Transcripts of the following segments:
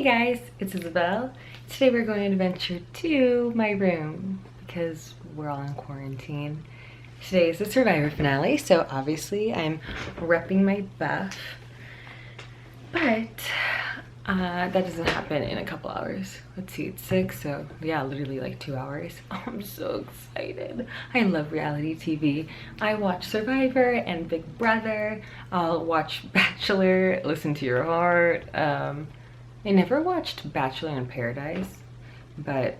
guys, it's Isabel. Today we're going on an adventure to my room because we're all in quarantine. Today is the Survivor finale, so obviously I'm repping my buff. But that doesn't happen in a couple hours. Let's see, it's 6, so yeah, literally like 2 hours. Oh, I'm so excited. I love reality TV. I watch Survivor and Big Brother. I'll watch Bachelor, Listen to Your Heart. I never watched Bachelor in Paradise, but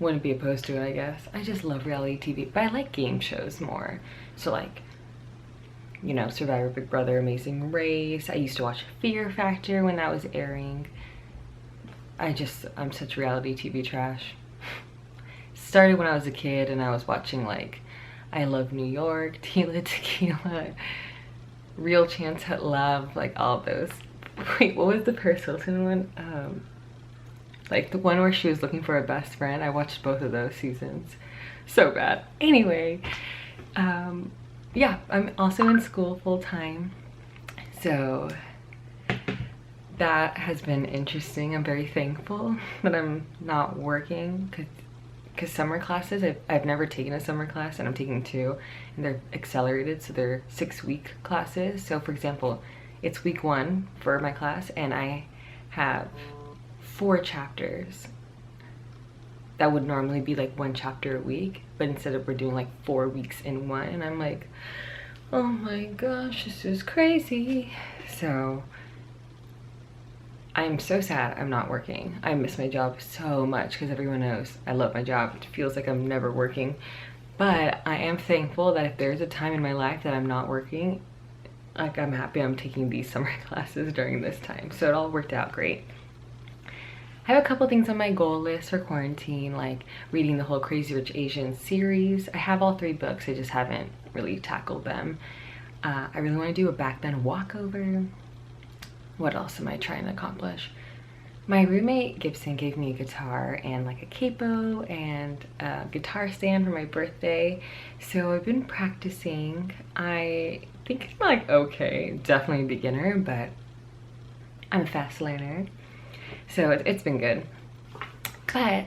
wouldn't be opposed to it, I guess. I just love reality TV, but I like game shows more. So like, you know, Survivor, Big Brother, Amazing Race. I used to watch Fear Factor when that was airing. I'm such reality TV trash. Started when I was a kid and I was watching like I Love New York, Tila Tequila, Real Chance at Love, like all of those. Wait, what was the Paris Hilton one? Like the one where she was looking for a best friend. I watched both of those seasons. So bad. Anyway, yeah, I'm also in school full time. So that has been interesting. I'm very thankful that I'm not working because summer classes, I've never taken a summer class, and I'm taking 2, and they're accelerated, so they're 6-week classes. So for example, it's week 1 for my class and I have 4 chapters that would normally be like 1 chapter a week, but instead of we're doing like 4 weeks in one, and I'm like, oh my gosh, this is crazy. So I'm so sad I'm not working. I miss my job so much because everyone knows I love my job. It feels like I'm never working, but I am thankful that if there's a time in my life that I'm not working, like I'm happy I'm taking these summer classes during this time. So it all worked out great. I have a couple things on my goal list for quarantine, like reading the whole Crazy Rich Asians series. I have all 3 books, I just haven't really tackled them. I really want to do a back bend walkover. What else am I trying to accomplish? My roommate Gibson gave me a guitar and like a capo and a guitar stand for my birthday. So I've been practicing. I think I'm like okay, definitely a beginner, but I'm a fast learner. So it's been good. But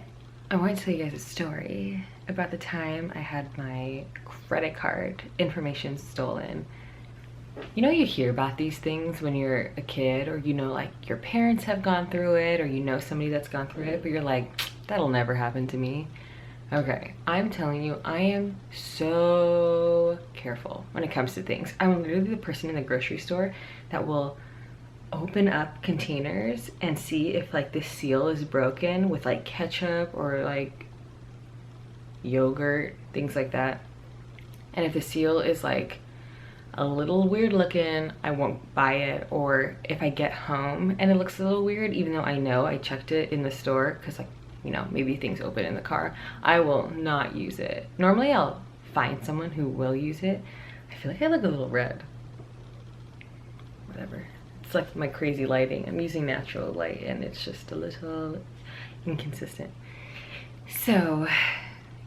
I want to tell you guys a story about the time I had my credit card information stolen. You know, you hear about these things when you're a kid, or you know, like your parents have gone through it, or you know somebody that's gone through it, but you're like, that'll never happen to me. Okay, I'm telling you, I am so careful when it comes to things. I'm literally the person in the grocery store that will open up containers and see if like the seal is broken with like ketchup or like yogurt, things like that. And if the seal is like a little weird looking, I won't buy it. Or if I get home and it looks a little weird, even though I know I checked it in the store, because like, you know, maybe things open in the car, I will not use it. Normally I'll find someone who will use it. I feel like I look a little red. Whatever. It's like my crazy lighting. I'm using natural light and it's just a little inconsistent. So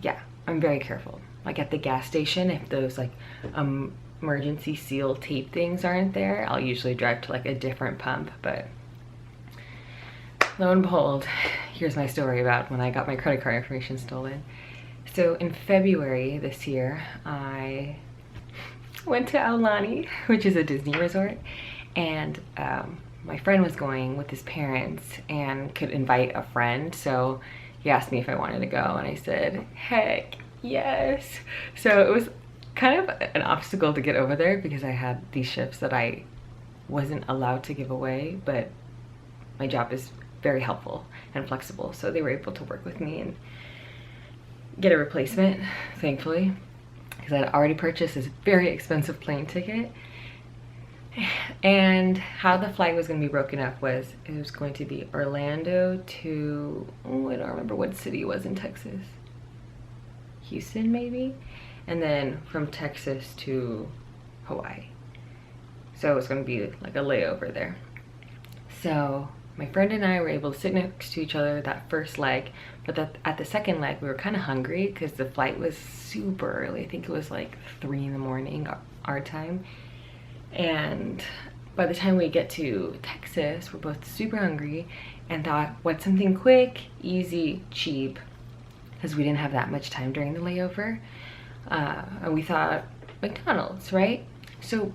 yeah, I'm very careful. Like at the gas station, if those like emergency seal tape things aren't there, I'll usually drive to like a different pump. But lo and behold, here's my story about when I got my credit card information stolen. So in February this year, I went to Aulani, which is a Disney resort, and my friend was going with his parents and could invite a friend. So he asked me if I wanted to go, and I said, heck yes. So it was kind of an obstacle to get over there because I had these shifts that I wasn't allowed to give away, but my job is very helpful and flexible, so they were able to work with me and get a replacement, thankfully, because I had already purchased this very expensive plane ticket. And how the flight was going to be broken up was it was going to be Orlando to, oh, I don't remember what city it was in Texas, Houston maybe, and then from Texas to Hawaii. So it was going to be like a layover there. So my friend and I were able to sit next to each other that first leg, but at the second leg we were kind of hungry because the flight was super early. I think it was like 3 in the morning our time, and by the time we get to Texas, we're both super hungry and thought, what's something quick, easy, cheap, because we didn't have that much time during the layover. And we thought McDonald's, right? So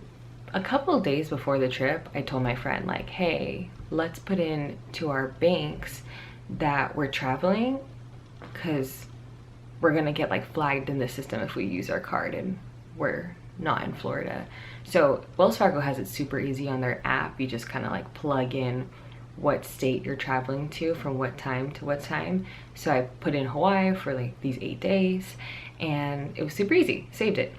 a couple of days before the trip, I told my friend, like, hey, let's put in to our banks that we're traveling, because we're gonna get like flagged in the system if we use our card and we're not in Florida. So Wells Fargo has it super easy on their app. You just kind of like plug in what state you're traveling to from what time to what time. So I put in Hawaii for like these 8 days and it was super easy, saved it.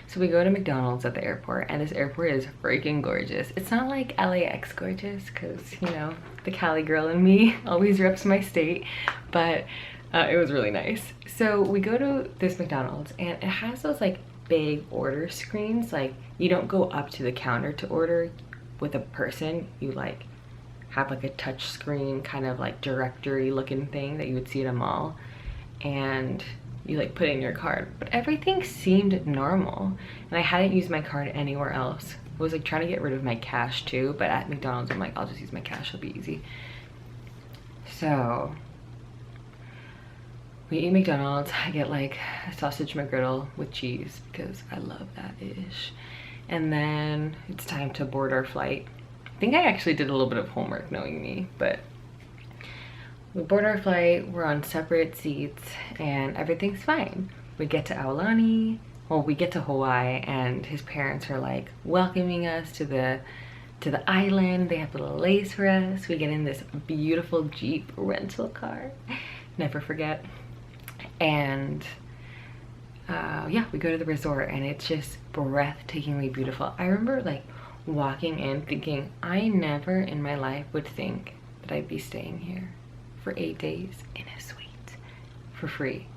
So we go to McDonald's at the airport, and this airport is freaking gorgeous. It's not like LAX gorgeous, because, you know, the Cali girl in me always reps my state, but it was really nice. So we go to this McDonald's, and it has those like big order screens. Like, you don't go up to the counter to order with a person. You like have like a touch screen kind of like directory looking thing that you would see at a mall, and you like put in your card. But everything seemed normal, and I hadn't used my card anywhere else. I was like trying to get rid of my cash too, but at McDonald's I'm like, I'll just use my cash, it'll be easy. So we eat McDonald's. I get like a sausage McGriddle with cheese because I love that ish. And then it's time to board our flight. I think I actually did a little bit of homework, knowing me, but we board our flight, we're on separate seats, and everything's fine. We get to Aulani, well, we get to Hawaii, and his parents are like welcoming us to the island. They have a little lace for us. We get in this beautiful Jeep rental car, never forget. And yeah, we go to the resort, and it's just breathtakingly beautiful. I remember like walking in thinking, I never in my life would think that I'd be staying here for 8 days in a suite for free.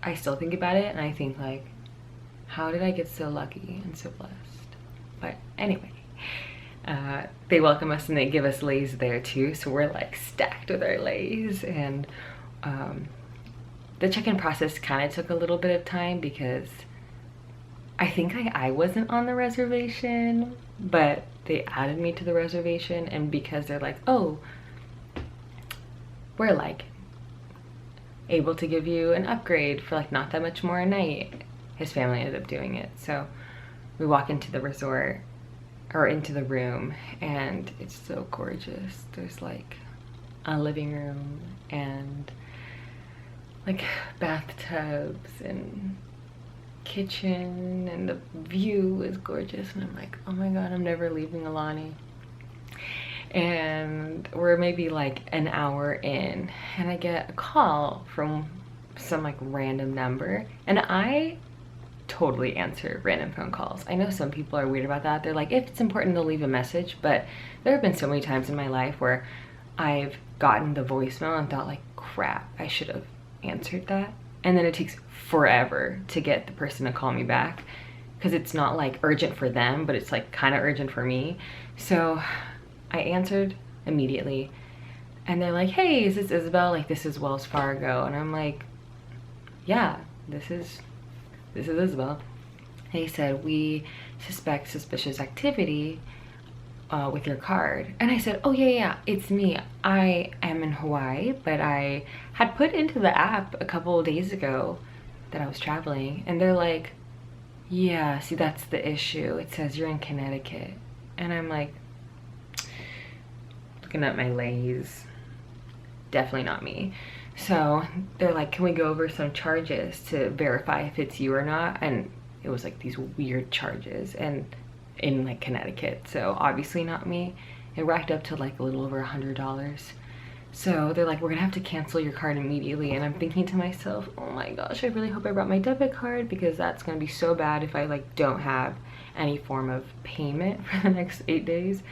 I still think about it, and I think like, how did I get so lucky and so blessed? But anyway, they welcome us and they give us leis there too, so we're like stacked with our leis. And the check-in process kind of took a little bit of time because I think I wasn't on the reservation, but they added me to the reservation, and because they're like, oh, we're like able to give you an upgrade for like not that much more a night, his family ended up doing it. So we walk into the resort, or into the room, and it's so gorgeous. There's like a living room and like bathtubs and kitchen, and the view is gorgeous, and I'm like, oh my god, I'm never leaving Aulani. And we're maybe like an hour in, and I get a call from some like random number, and I totally answer random phone calls. I know some people are weird about that. They're like, if it's important, they'll leave a message, but there have been so many times in my life where I've gotten the voicemail and thought like, crap, I should have answered that, and then it takes forever to get the person to call me back because it's not like urgent for them, but it's like kind of urgent for me. So I answered immediately, and they're like, hey, is this Isabel? Like, this is Wells Fargo. And I'm like, yeah, this is Isabel. And he said, we suspect suspicious activity with your card. And I said, oh yeah, it's me. I am in Hawaii, but I had put into the app a couple of days ago that I was traveling. And they're like, yeah, see, that's the issue. It says you're in Connecticut. And I'm like, looking at my leis, definitely not me. So they're like, can we go over some charges to verify if it's you or not? And it was like these weird charges, and in like Connecticut, so obviously not me. It racked up to like a little over $100. So they're like, we're gonna have to cancel your card immediately. And I'm thinking to myself, oh my gosh, I really hope I brought my debit card, because that's gonna be so bad if I like don't have any form of payment for the next 8 days.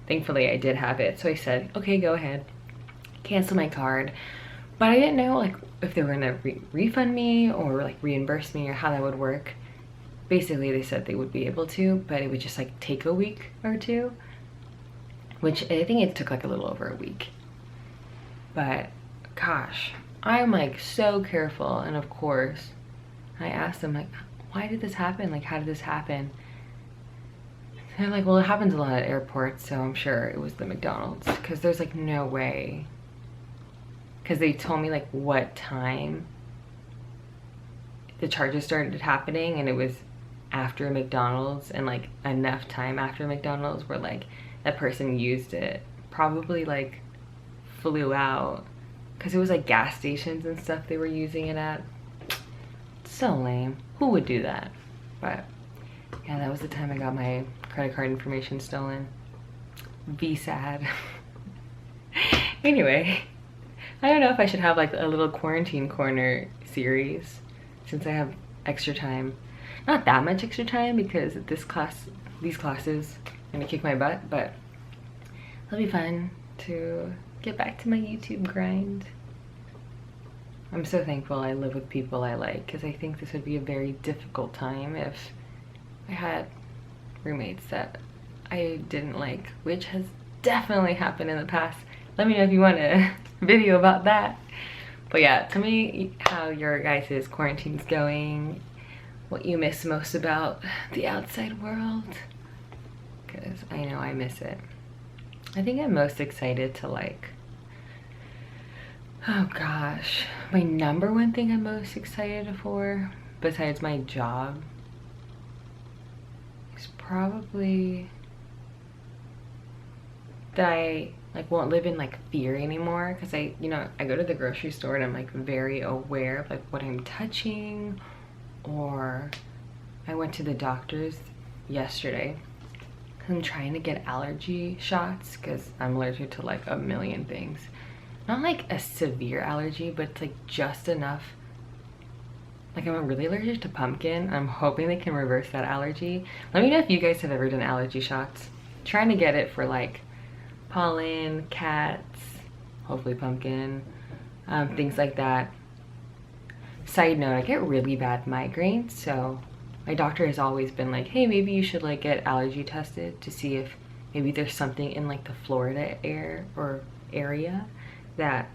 Thankfully I did have it, so I said, okay, go ahead, cancel my card. But I didn't know like if they were gonna refund me or like reimburse me, or how that would work. Basically they said they would be able to, but it would just like take a week or two, which I think it took like a little over a week. But gosh, I'm like so careful. And of course I asked them like, why did this happen? Like, how did this happen? And they're like, well, it happens a lot at airports, so I'm sure it was the McDonald's, because there's like no way. Because they told me like what time the charges started happening, and it was after McDonald's, and like enough time after McDonald's where like that person used it, probably like flew out, because it was like gas stations and stuff they were using it at. So lame. Who would do that? But yeah, that was the time I got my credit card information stolen. Be sad. Anyway, I don't know if I should have like a little quarantine corner series since I have extra time. Not that much extra time, because these classes are gonna kick my butt, but it'll be fun to get back to my YouTube grind. I'm so thankful I live with people I like, because I think this would be a very difficult time if I had roommates that I didn't like, which has definitely happened in the past. Let me know if you want a video about that. But yeah, tell me how your guys' quarantine's going, what you miss most about the outside world, because I know I miss it. I think I'm most excited to like, oh gosh, my number one thing I'm most excited for, besides my job, is probably that I like won't live in like fear anymore, because I go to the grocery store and I'm like very aware of like what I'm touching. Or I went to the doctor's yesterday because I'm trying to get allergy shots, because I'm allergic to like a million things. Not like a severe allergy, but it's like just enough. Like, I'm really allergic to pumpkin. I'm hoping they can reverse that allergy. Let me know if you guys have ever done allergy shots. Trying to get it for like pollen, cats, hopefully pumpkin, things like that. Side note, I get really bad migraines, so my doctor has always been like, hey, maybe you should like get allergy tested to see if maybe there's something in like the Florida area that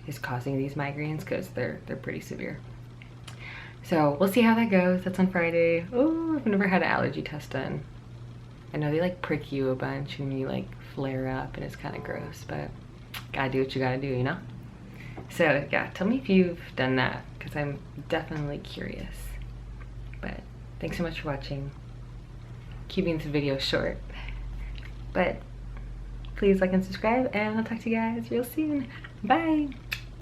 is causing these migraines, because they're pretty severe. So we'll see how that goes. That's on Friday. Oh, I've never had an allergy test done. I know they like prick you a bunch and you like flare up, and it's kind of gross, but gotta do what you gotta do, you know? So yeah, tell me if you've done that, because I'm definitely curious. But thanks so much for watching. Keeping this video short, but please like and subscribe, and I'll talk to you guys real soon. Bye.